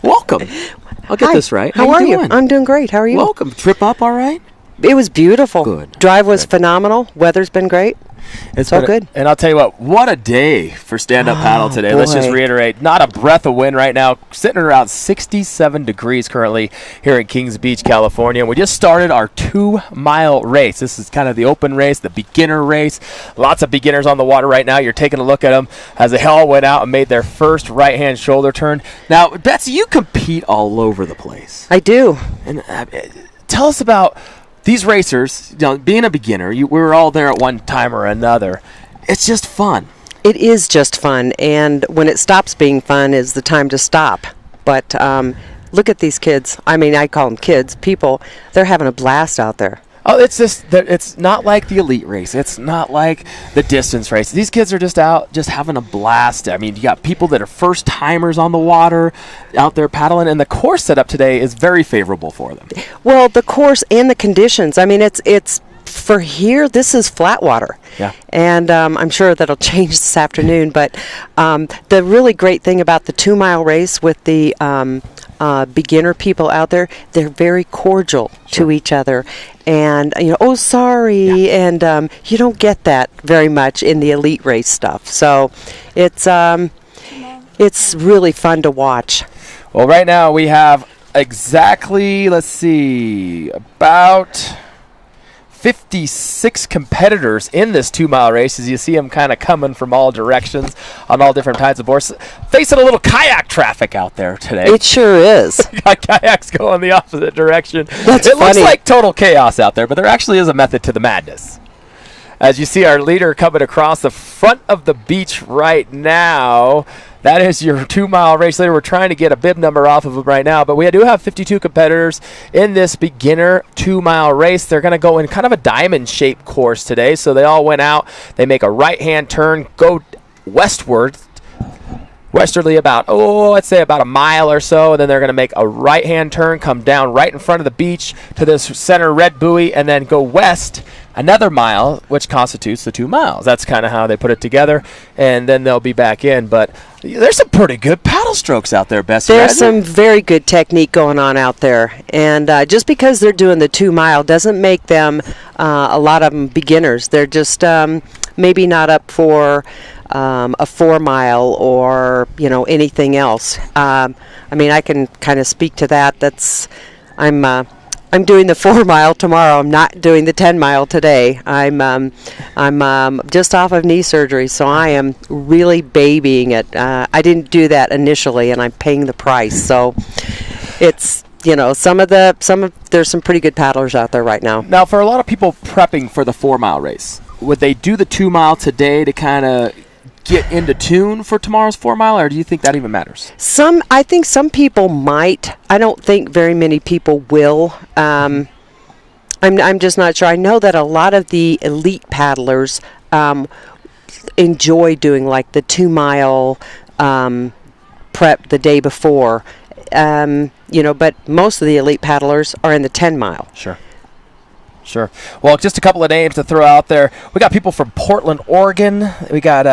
Welcome. I'll get Hi. this right. How are you? doing? I'm doing great. How are you? Welcome. Trip up all right? It was beautiful. Good. Drive was phenomenal. Weather's been great. It's all been good. And I'll tell you what a day for stand-up paddle today. boy. Let's just reiterate, not a breath of wind right now, sitting at around 67 degrees currently here in Kings Beach, California. We just started our 2-mile race. This is kind of the open race, the beginner race. Lots of beginners on the water right now. You're taking a look at them as they all went out and made their first right-hand shoulder turn. Now, Betsy, you compete all over the place. I do. And tell us about these racers, being a beginner. We were all there at one time or another. It's just fun. It is just fun, and when it stops being fun is the time to stop. But look at these kids. I mean, I call them kids, people. They're having a blast out there. Oh, it's not like the elite race. It's not like the distance race. These kids are just out, just having a blast. I mean, you got people that are first timers on the water out there paddling, and the course setup today is very favorable for them. Well, the course and the conditions. I mean, it's for here, this is flat water. Yeah. And I'm sure that'll change this afternoon. But the really great thing about the 2-mile race with the beginner people out there, they're very cordial to each other. And, oh, sorry. Yeah. And you don't get that very much in the elite race stuff. So it's really fun to watch. Well, right now we have exactly, about 56 competitors in this 2-mile race, as you see them kind of coming from all directions on all different types of boards. Facing a little kayak traffic out there today. It sure is. Got kayaks going the opposite direction. That's it funny. Looks like total chaos out there, but there actually is a method to the madness. As you see our leader coming across the front of the beach right now. That is your 2-mile race leader. We're trying to get a bib number off of him right now, but we do have 52 competitors in this beginner 2-mile race. They're going to go in kind of a diamond-shaped course today, so they all went out. They make a right-hand turn, go westerly about, let's say about a mile or so, and then they're going to make a right-hand turn, come down right in front of the beach to this center red buoy, and then go west another mile, which constitutes the 2 miles. That's kind of how they put it together, and then they'll be back in. But there's some pretty good paddle strokes out there, Bessie. There's some very good technique going on out there. And just because they're doing the 2-mile doesn't make them, a lot of them, beginners. They're just maybe not up for a 4-mile or, anything else. I mean, I can kind of speak to that. I'm doing the 4-mile tomorrow. I'm not doing the 10-mile today. I'm just off of knee surgery, so I am really babying it. I didn't do that initially, and I'm paying the price. So it's there's some pretty good paddlers out there right now. Now, for a lot of people prepping for the 4-mile race, would they do the 2-mile today to kind of get into tune for tomorrow's 4-mile, or do you think that even matters? I think some people might. I don't think very many people will. I'm just not sure. I know that a lot of the elite paddlers enjoy doing like the 2-mile prep the day before. But most of the elite paddlers are in the 10-mile. Sure. Well, just a couple of names to throw out there. We got people from Portland, Oregon. We got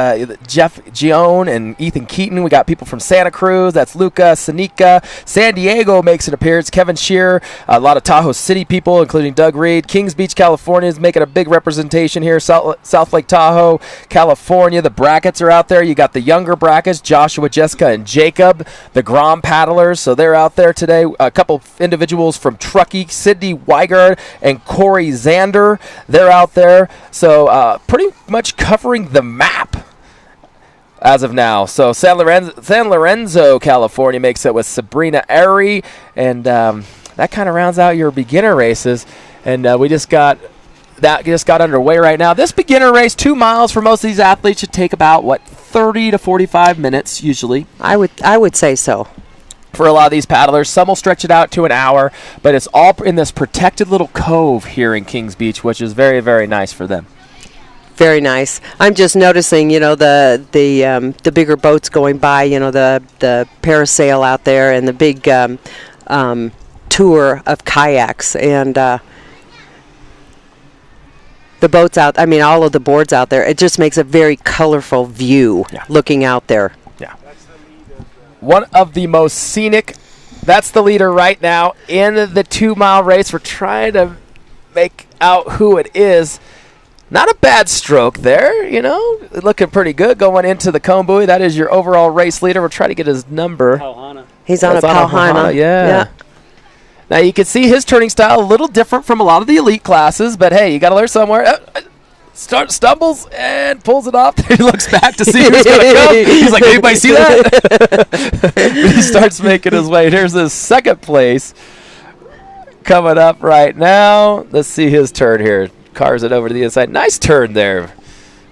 Jeff Gione and Ethan Keaton. We got people from Santa Cruz. That's Luca Senica. San Diego makes an appearance. Kevin Shearer. A lot of Tahoe City people, including Doug Reed. Kings Beach, California is making a big representation here. South Lake Tahoe, California. The brackets are out there. You got the younger brackets, Joshua, Jessica, and Jacob. The Grom paddlers, so they're out there today. A couple individuals from Truckee, Sydney Weigard, and Corey Xander, they're out there. So pretty much covering the map as of now. So San Lorenzo, California makes it with Sabrina Airy, and that kind of rounds out your beginner races. And we just got underway right now. This beginner race, 2 miles for most of these athletes, should take about 30 to 45 minutes usually. I would say so. For a lot of these paddlers, some will stretch it out to an hour, but it's all in this protected little cove here in Kings Beach, which is very, very nice for them. Very nice. I'm just noticing, the bigger boats going by, the parasail out there and the big tour of kayaks and the boats out. I mean, all of the boards out there. It just makes a very colorful view looking out there. Yeah. one of the most scenic. That's the leader right now in the 2-mile race. We're trying to make out who it is. Not a bad stroke there, looking pretty good going into the cone buoy. That is your overall race leader. We'll try to get his number. He's on a Pauhana. Yeah. Now you can see his turning style a little different from a lot of the elite classes, but hey, you got to learn somewhere. Stumbles and pulls it off. He looks back to see who's going to come. He's like, anybody see that? He starts making his way. Here's his second place coming up right now. Let's see his turn here. Cars it over to the inside. Nice turn there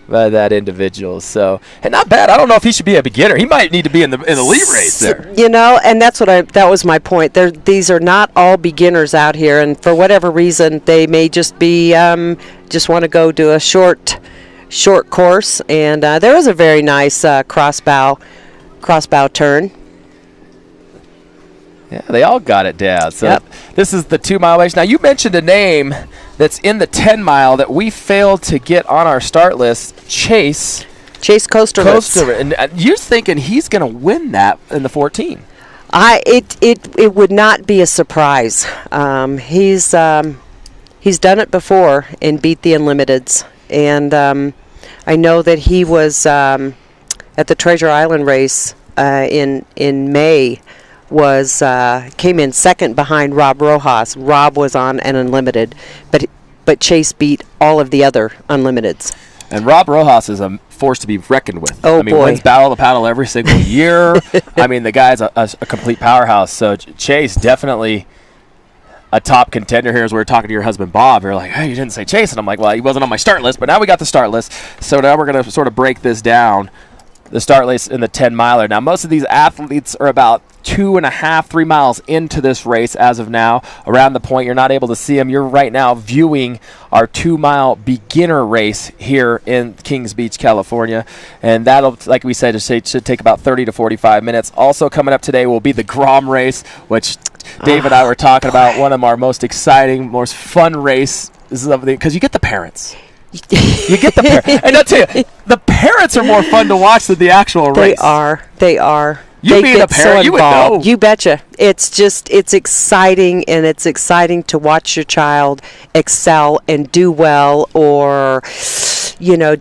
by that individual. So, and not bad. I don't know if he should be a beginner. He might need to be in the elite race there. And that's that was my point. These are not all beginners out here, and for whatever reason, they may just be just want to go do a short course. And there was a very nice crossbow turn. Yeah, they all got it down. So This is the 2-mile race. Now, you mentioned a name that's in the 10-mile that we failed to get on our start list, Chase Kosterlitz. And you're thinking he's going to win that in the 14. It would not be a surprise. He's done it before and beat the Unlimiteds. And I know that he was at the Treasure Island race in May. Came in second behind Rob Rojas. Rob was on an Unlimited, but Chase beat all of the other Unlimiteds. And Rob Rojas is a force to be reckoned with. Oh, boy. Wins Battle of the Paddle every single year. The guy's a complete powerhouse. So Chase definitely a top contender here. As we were talking to your husband Bob, you're like, hey, you didn't say Chase, and I'm like, well, he wasn't on my start list, but now we got the start list. So now we're going to sort of break this down. The start list in the 10-miler. Now, most of these athletes are about 2.5, 3 miles into this race as of now. Around the point, you're not able to see them. You're right now viewing our 2-mile beginner race here in Kings Beach, California. And that'll, like we said, should take about 30 to 45 minutes. Also coming up today will be the Grom race, which Dave and I were talking about. One of our most exciting, most fun race because you get the parents. You get the parents. And I'll tell you, the parents are more fun to watch than the actual race. They are. You being a parent, you would know. You betcha. It's exciting, and it's exciting to watch your child excel and do well, or,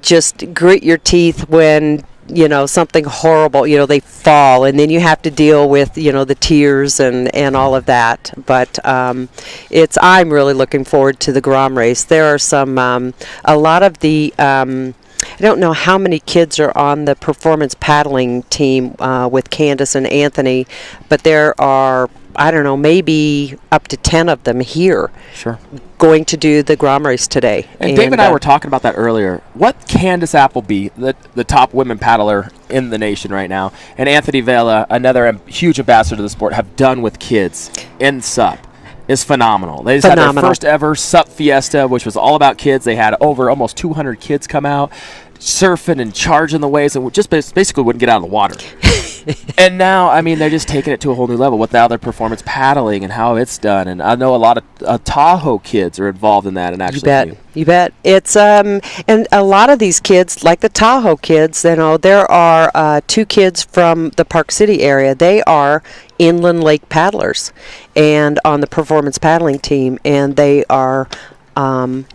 just grit your teeth when, something horrible, they fall, and then you have to deal with, the tears and all of that. But I'm really looking forward to the Grom race. There are a lot of the, I don't know how many kids are on the performance paddling team with Candace and Anthony, but there are, I don't know, maybe up to 10 of them here. Sure. Going to do the Grom race today. And Dave and I were talking about that earlier. What Candace Appleby, the top women paddler in the nation right now, and Anthony Vela, another huge ambassador to the sport, have done with kids in SUP is phenomenal. They just had their first ever SUP Fiesta, which was all about kids. They had over almost 200 kids come out, surfing and charging the waves, and just basically wouldn't get out of the water. And now, they're just taking it to a whole new level with now their performance paddling and how it's done. And I know a lot of Tahoe kids are involved in that. And actually, you bet. It's and a lot of these kids, like the Tahoe kids, there are 2 kids from the Park City area. They are inland lake paddlers, and on the performance paddling team, and they are.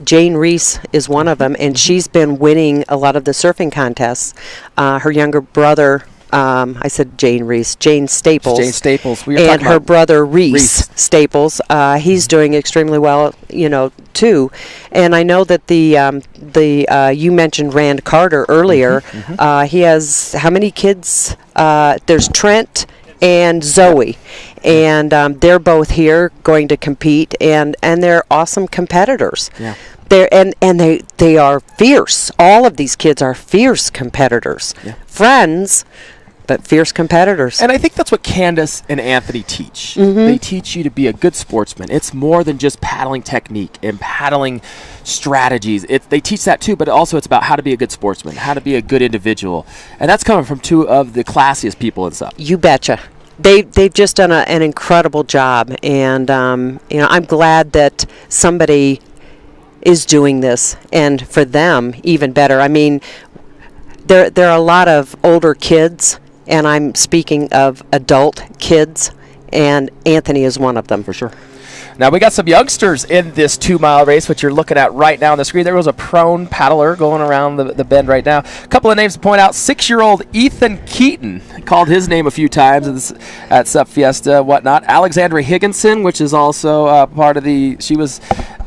Jane Reese is one of them, and she's been winning a lot of the surfing contests. Her younger brother. I said Jane Reese, Jane Staples. Jane Staples. And her brother Reese Staples. He's doing extremely well, too. And I know that you mentioned Rand Carter earlier. He has how many kids? There's Trent and Zoe, and they're both here going to compete, and they're awesome competitors. Yeah. They are fierce. All of these kids are fierce competitors. Yeah. Friends, but fierce competitors. And I think that's what Candace and Anthony teach. They teach you to be a good sportsman. It's more than just paddling technique and paddling strategies. They teach that too, but also it's about how to be a good sportsman, how to be a good individual. And that's coming from 2 of the classiest people in SUP. You betcha. They've just done an incredible job, and I'm glad that somebody is doing this, and for them even better. There are a lot of older kids And I'm speaking of adult kids, and Anthony is one of them. For sure. Now, we got some youngsters in this 2-mile race, which you're looking at right now on the screen. There was a prone paddler going around the bend right now. A couple of names to point out. 6-year-old Ethan Keaton, called his name a few times at Sup Fiesta, whatnot. Alexandra Higginson, which is also part of she was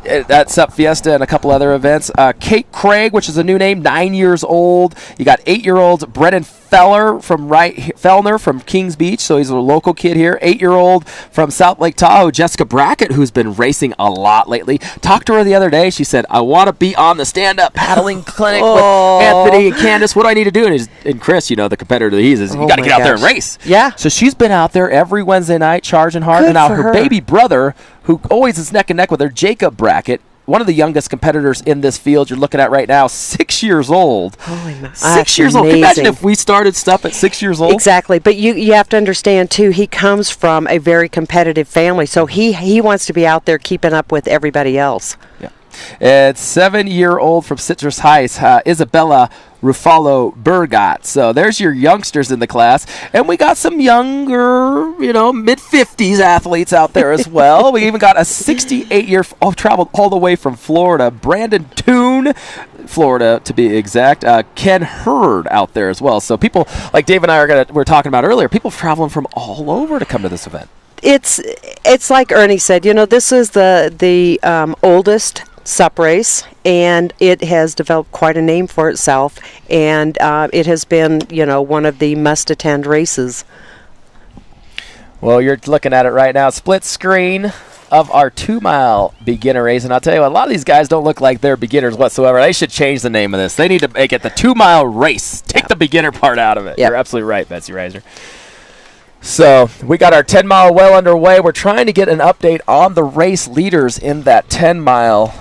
at Sup Fiesta and a couple other events. Kate Craig, which is a new name, 9 years old. You got 8-year-old Brennan Fellner from Kings Beach, so he's a local kid here. 8-year-old from South Lake Tahoe, Jessica Brackett, who's been racing a lot lately. Talked to her the other day. She said, I want to be on the stand-up paddling clinic with Anthony and Candace. What do I need to do? And Chris, the competitor that he is, you got to get out there and race. Yeah. So she's been out there every Wednesday night charging hard. Good and now for her her baby brother, who always is neck and neck with her, Jacob Brackett, one of the youngest competitors in this field you're looking at right now, 6 years old. Holy moly. 6 years old. Can you imagine if we started stuff at 6 years old? Exactly. But you have to understand, too, he comes from a very competitive family, so he wants to be out there keeping up with everybody else. Yeah. It's 7-year-old from Citrus Heights, Isabella Ruffalo Burgot. So there's your youngsters in the class. And we got some younger, mid-50s athletes out there as well. We even got a 68-year, traveled all the way from Florida, Brandon Toone, Florida to be exact. Ken Hurd out there as well. So people like Dave and I were talking about earlier, people traveling from all over to come to this event. It's like Ernie said, this is the oldest Sup race, and it has developed quite a name for itself, and it has been, one of the must-attend races. Well, you're looking at it right now. Split screen of our 2-mile beginner race, and I'll tell you what, a lot of these guys don't look like they're beginners whatsoever. They should change the name of this. They need to make it the 2-mile race. Take the beginner part out of it. Yep. You're absolutely right, Betsy Reiser. So we got our 10-mile well underway. We're trying to get an update on the race leaders in that 10-mile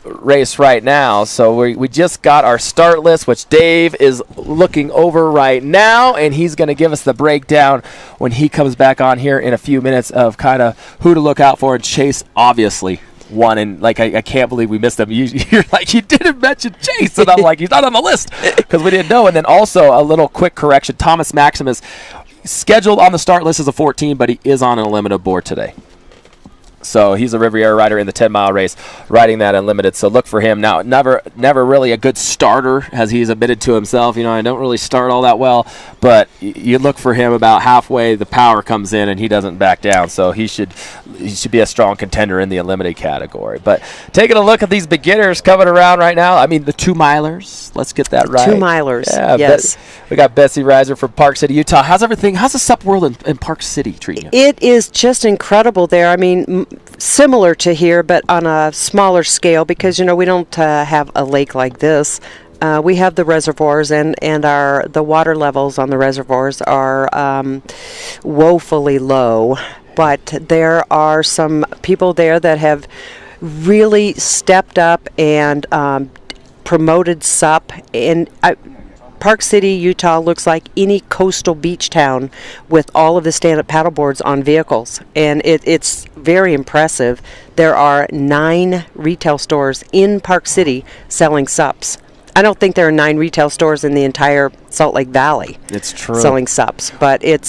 race right now. So we just got our start list, which Dave is looking over right now, and he's going to give us the breakdown when he comes back on here in a few minutes of kind of who to look out for. And Chase obviously won, and I can't believe we missed him. You're like, you didn't mention Chase, and I'm like, he's not on the list because we didn't know. And then also a little quick correction, Thomas Maximus scheduled on the start list as a 14, but he is on an unlimited board today. So he's a Riviera rider in the 10-mile race, riding that unlimited. So look for him. Now, never really a good starter, as he's admitted to himself. I don't really start all that well, but you look for him about halfway. The power comes in, and he doesn't back down. So he should be a strong contender in the unlimited category. But taking a look at these beginners coming around right now. I mean, the 2-milers. Let's get that right. 2-milers. Yeah, yes. We got Betsy Reiser from Park City, Utah. How's everything? How's the Sup World in Park City treating you? It is just incredible there. I mean, similar to here, but on a smaller scale, because we don't have a lake like this. We have the reservoirs, and the water levels on the reservoirs are woefully low. But there are some people there that have really stepped up and promoted Sup, and Park City, Utah looks like any coastal beach town with all of the stand-up paddleboards on vehicles, and it's very impressive. There are 9 retail stores in Park City selling Sups. I don't think there are 9 retail stores in the entire Salt Lake Valley. It's true. Selling Sups, but it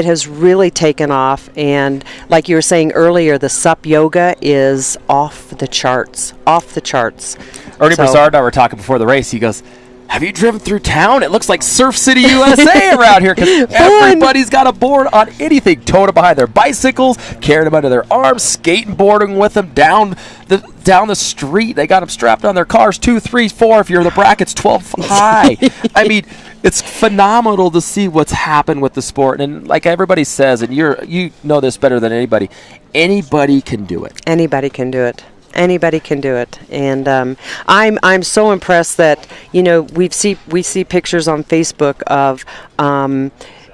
has really taken off, and like you were saying earlier, the Sup yoga is off the charts. Ernie Broussard and I were talking before the race. He goes, have you driven through town? It looks like Surf City, USA around here, because everybody's got a board on anything, towed it behind their bicycles, carrying them under their arms, skating, boarding with them down the street. They got them strapped on their cars, 2, 3, 4. If you're the brackets, 12 high. I mean, it's phenomenal to see what's happened with the sport. And like everybody says, and you know this better than anybody can do it. Anybody can do it. Anybody can do it, and I'm so impressed that we see pictures on Facebook of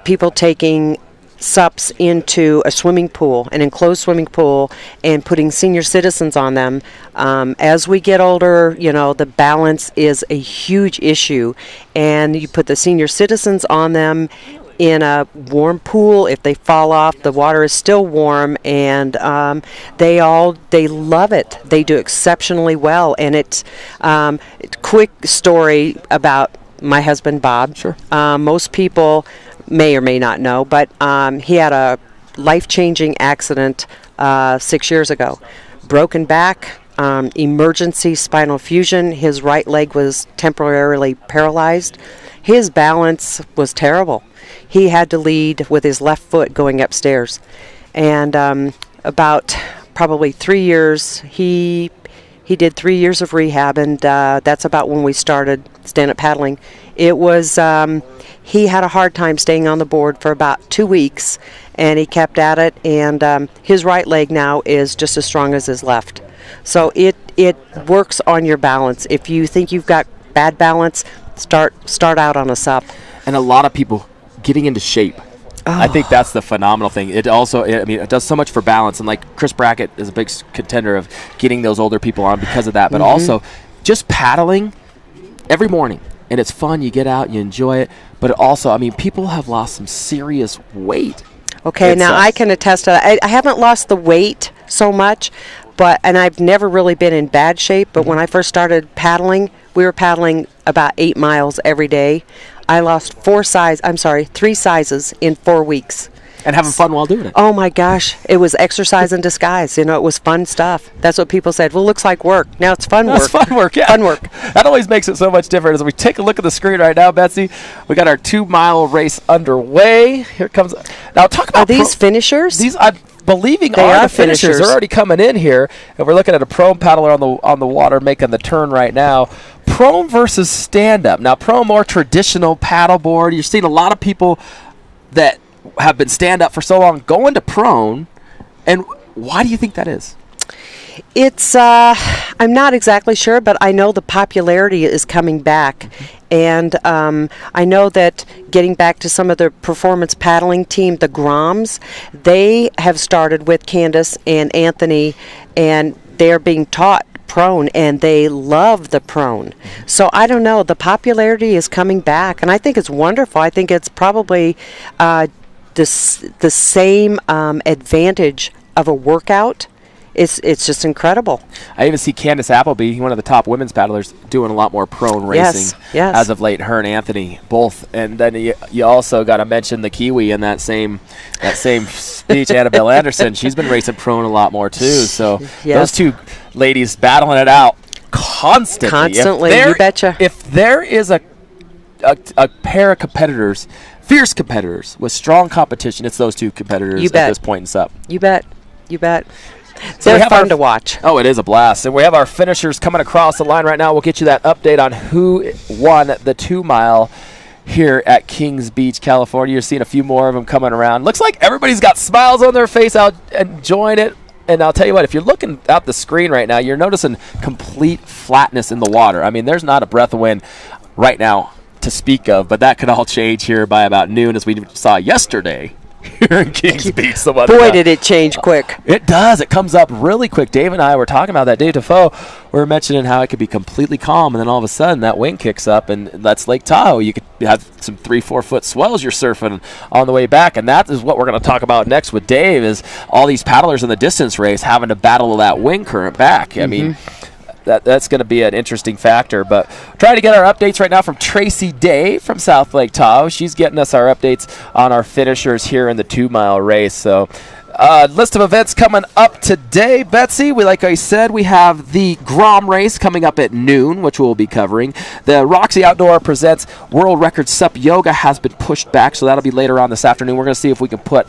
people taking Sups into a swimming pool, an enclosed swimming pool, and putting senior citizens on them. As we get older, the balance is a huge issue, and you put the senior citizens on them in a warm pool. If they fall off, the water is still warm, and they love it. They do exceptionally well. And it's quick story about my husband, Bob. Sure. Most people may or may not know, but he had a life-changing accident 6 years ago. Broken back, emergency spinal fusion. His right leg was temporarily paralyzed. His balance was terrible. He had to lead with his left foot going upstairs. And about probably 3 years, he did 3 years of rehab, and that's about when we started stand-up paddling. It was, he had a hard time staying on the board for about 2 weeks, and he kept at it, and his right leg now is just as strong as his left. So it works on your balance. If you think you've got bad balance, start out on a sup. And a lot of people getting into shape. I think that's the phenomenal thing. It also, it does so much for balance. And like Chris Brackett is a big contender of getting those older people on because of that. But also, just paddling every morning. And it's fun. You get out, you enjoy it. But it also, people have lost some serious weight. Okay, now I can attest to that. I haven't lost the weight so much, and I've never really been in bad shape. But when I first started paddling, we were paddling about 8 miles every day. I lost 3 sizes in 4 weeks. And having fun while doing it. Oh my gosh, it was exercise in disguise. It was fun stuff. That's what people said. Well, looks like work. Now it's fun work. It's fun work, yeah. Fun work. That always makes it so much different. As we take a look at the screen right now, Betsy, we got our 2-mile race underway. Here comes. Now talk about. Are these finishers? These I'm believing they are are the finishers. They're already coming in here, and we're looking at a prone paddler on the water making the turn right now. Prone versus stand-up. Now, prone, more traditional paddleboard. You're seeing a lot of people that have been stand-up for so long going to prone. And why do you think that is? It's, I'm not exactly sure, but I know the popularity is coming back. And I know that getting back to some of the performance paddling team, the Groms, they have started with Candace and Anthony, and they're being taught prone, and they love the prone. So I don't know, the popularity is coming back, and I think it's wonderful. I think it's probably the same advantage of a workout. It's just incredible. I even see Candace Appleby, one of the top women's paddlers, doing a lot more prone racing as of late. Her and Anthony both, and then you also got to mention the Kiwi in that same speech. Annabelle Anderson, she's been racing prone a lot more too. So those two ladies battling it out constantly. You betcha. If there is a pair of competitors, fierce competitors with strong competition, it's those two competitors at this point in SUP. You bet. So they're fun to watch. Oh, it is a blast. And we have our finishers coming across the line right now. We'll get you that update on who won the 2-mile here at Kings Beach, California. You're seeing a few more of them coming around. Looks like everybody's got smiles on their face out enjoying it. And I'll tell you what, if you're looking at the screen right now, you're noticing complete flatness in the water. There's not a breath of wind right now to speak of, but that could all change here by about noon, as we saw yesterday here in Kings Beach. Boy, did it change quick. It does. It comes up really quick. Dave and I were talking about that. Dave Defoe, we were mentioning how it could be completely calm, and then all of a sudden that wind kicks up, and that's Lake Tahoe. You could have some 3-4 foot swells you're surfing on the way back, and that is what we're going to talk about next with Dave, is all these paddlers in the distance race having to battle that wind current back. That's going to be an interesting factor. But trying to get our updates right now from Tracy Day from South Lake Tahoe. She's getting us our updates on our finishers here in the 2-mile race. So list of events coming up today, Betsy. Like I said, we have the Grom race coming up at noon, which we'll be covering. The Roxy Outdoor presents World Record SUP Yoga has been pushed back, so that'll be later on this afternoon. We're going to see if we can put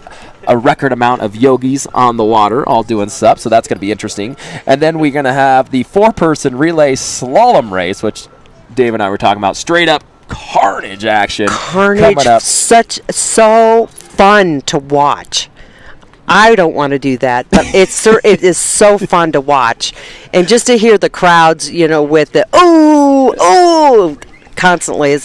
a record amount of yogis on the water all doing SUP, so that's going to be interesting. And then we're going to have the 4-person relay slalom race, which Dave and I were talking about. Straight up carnage action coming up. So fun to watch. I don't want to do that, but it is so fun to watch, and just to hear the crowds, with the ooh constantly.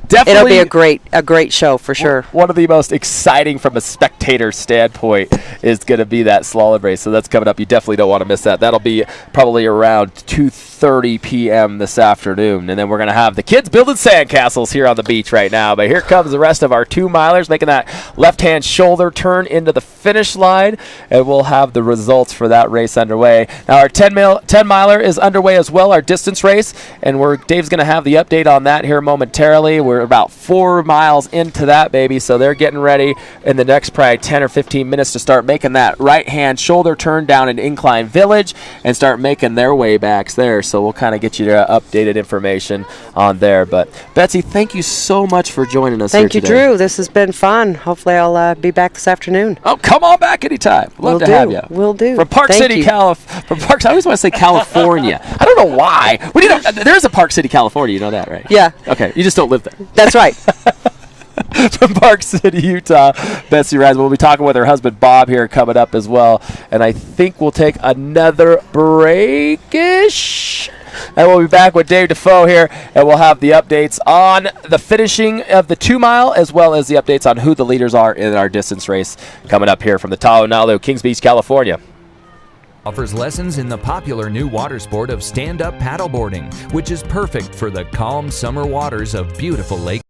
definitely It'll be a great show for sure. One of the most exciting from a spectator standpoint is going to be that slalom race. So that's coming up. You definitely don't want to miss that. That'll be probably around 2:30 p.m. this afternoon. And then we're going to have the kids building sandcastles here on the beach right now. But here comes the rest of our 2-milers making that left-hand shoulder turn into the finish line. And we'll have the results for that race underway. Now our 10-miler is underway as well, our distance race. And Dave's going to have the update on that here momentarily. We're about 4 miles into that, baby. So they're getting ready in the next probably 10 or 15 minutes to start making that right-hand shoulder turn down in Incline Village and start making their way backs there. So we'll kind of get you updated information on there. But Betsy, thank you so much for joining us here today. Thank you, Drew. This has been fun. Hopefully I'll be back this afternoon. Oh, come on back anytime. Love to have you. Will do. From Park City, California. I always want to say California. I don't know why. There's a Park City, California. You know that, right? Yeah. Okay. You just don't live there. That's right. From Park City, Utah, Betsy Rise. We'll be talking with her husband Bob here coming up as well. And I think we'll take another break-ish. And we'll be back with Dave Defoe here, and we'll have the updates on the finishing of the 2-mile as well as the updates on who the leaders are in our distance race coming up here from the Tahoe Nalu, Kings Beach, California. Offers lessons in the popular new water sport of stand-up paddleboarding, which is perfect for the calm summer waters of beautiful Lake